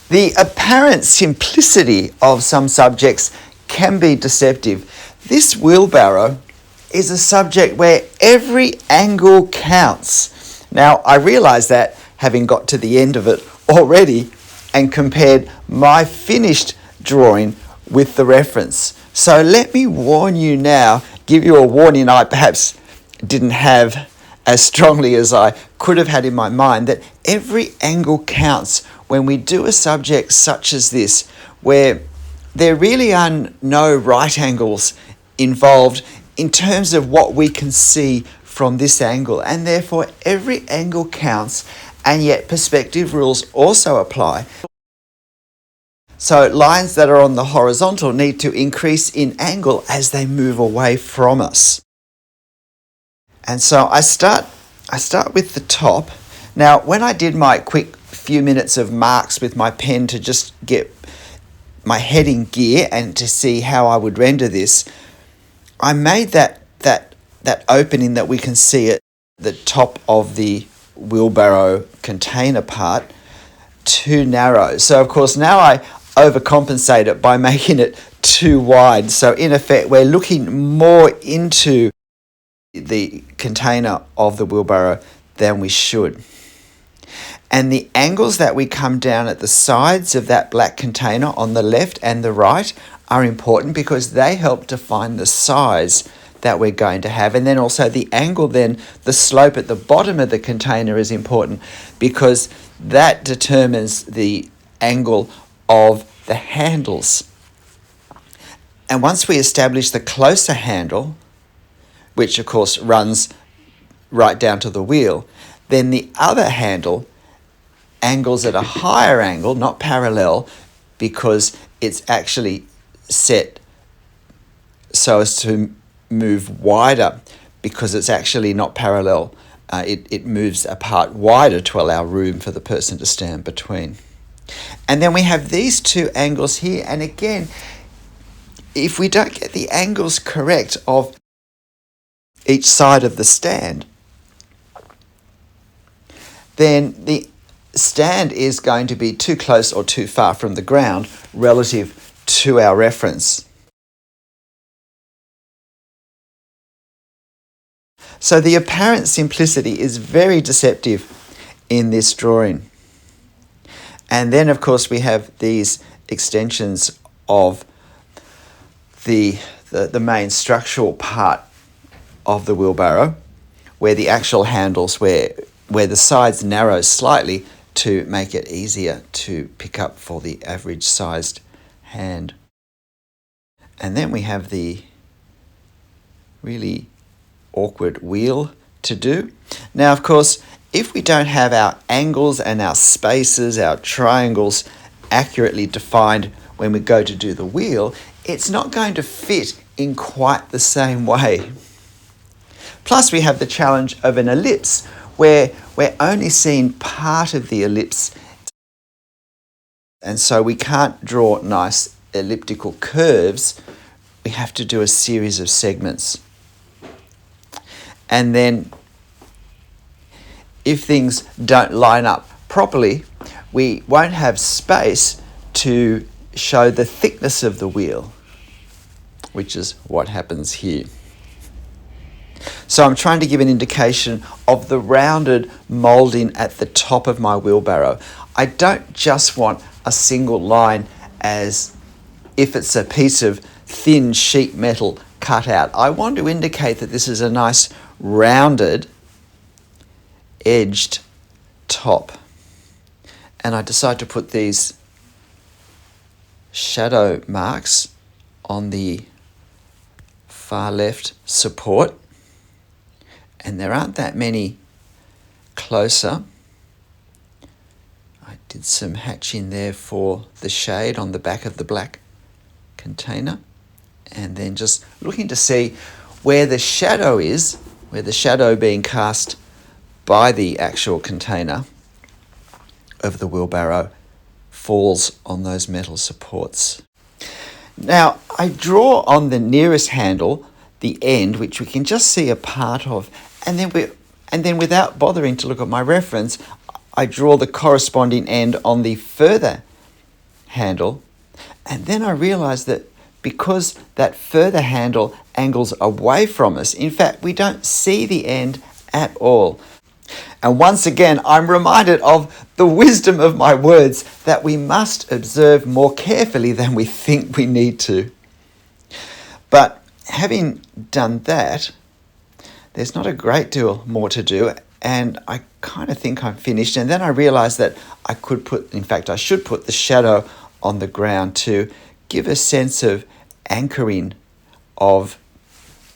The apparent simplicity of some subjects can be deceptive. This wheelbarrow is a subject where every angle counts. Now, I realise that having got to the end of it already and compared my finished drawing with the reference. So let me warn you now, give you a warning I perhaps didn't have as strongly as I could have had in my mind, that every angle counts when we do a subject such as this, where there really are no right angles involved in terms of what we can see from this angle, and therefore every angle counts, and yet perspective rules also apply. So lines that are on the horizontal need to increase in angle as they move away from us. And so I start with the top. Now, when I did my quick few minutes of marks with my pen to just get my head in gear and to see how I would render this, I made that opening that we can see at the top of the wheelbarrow container part too narrow. So of course now I overcompensate it by making it too wide. So in effect, we're looking more into the container of the wheelbarrow than we should. And the angles that we come down at the sides of that black container on the left and the right are important because they help define the size that we're going to have. And then also the angle, then the slope at the bottom of the container is important because that determines the angle of the handles. And once we establish the closer handle, which of course runs right down to the wheel, then the other handle angles at a higher angle, not parallel, because it's actually set so as to move wider, because it's actually not parallel. It moves apart wider to allow room for the person to stand between. And then we have these two angles here, and again, if we don't get the angles correct of each side of the stand, then the stand is going to be too close or too far from the ground relative to our reference. So the apparent simplicity is very deceptive in this drawing. And then of course we have these extensions of the main structural part of the wheelbarrow, where the actual handles, where the sides narrow slightly to make it easier to pick up for the average sized hand. And then we have the really awkward wheel to do. Now, of course, if we don't have our angles and our spaces, our triangles accurately defined when we go to do the wheel, it's not going to fit in quite the same way. Plus, we have the challenge of an ellipse, where we're only seeing part of the ellipse, and so we can't draw nice elliptical curves. We have to do a series of segments. And then if things don't line up properly, we won't have space to show the thickness of the wheel, which is what happens here. So I'm trying to give an indication of the rounded moulding at the top of my wheelbarrow. I don't just want a single line as if it's a piece of thin sheet metal cut out. I want to indicate that this is a nice rounded edged top. And I decide to put these shadow marks on the far left support. And there aren't that many closer. I did some hatching there for the shade on the back of the black container. And then just looking to see where the shadow is, where the shadow being cast by the actual container of the wheelbarrow falls on those metal supports. Now, I draw on the nearest handle the end, which we can just see a part of, and then without bothering to look at my reference, I draw the corresponding end on the further handle. And then I realized that because that further handle angles away from us, in fact, we don't see the end at all. And once again, I'm reminded of the wisdom of my words that we must observe more carefully than we think we need to. But having done that, there's not a great deal more to do, and I kind of think I'm finished. And then I realized that I should put the shadow on the ground to give a sense of anchoring of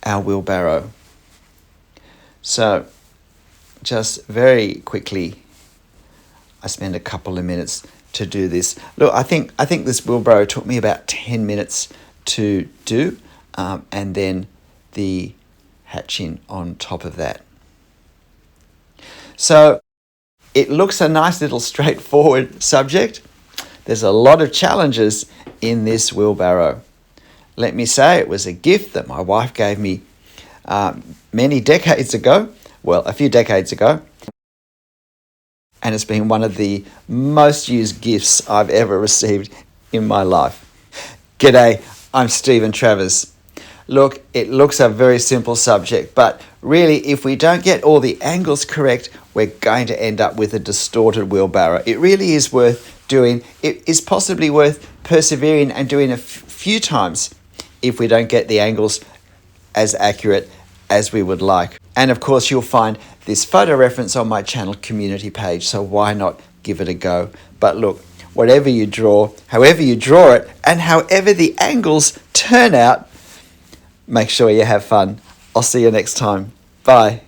our wheelbarrow. So just very quickly, I spend a couple of minutes to do this. Look, I think this wheelbarrow took me about 10 minutes to do, and then the hatching on top of that. So it looks a nice little straightforward subject. There's a lot of challenges in this wheelbarrow. Let me say it was a gift that my wife gave me many decades ago, well, a few decades ago, and it's been one of the most used gifts I've ever received in my life. G'day, I'm Stephen Travers. Look, it looks a very simple subject, but really, if we don't get all the angles correct, we're going to end up with a distorted wheelbarrow. It really is worth doing. It is possibly worth persevering and doing a few times if we don't get the angles as accurate as we would like. And of course, you'll find this photo reference on my channel community page, so why not give it a go? But look, whatever you draw, however you draw it, and however the angles turn out, make sure you have fun. I'll see you next time. Bye.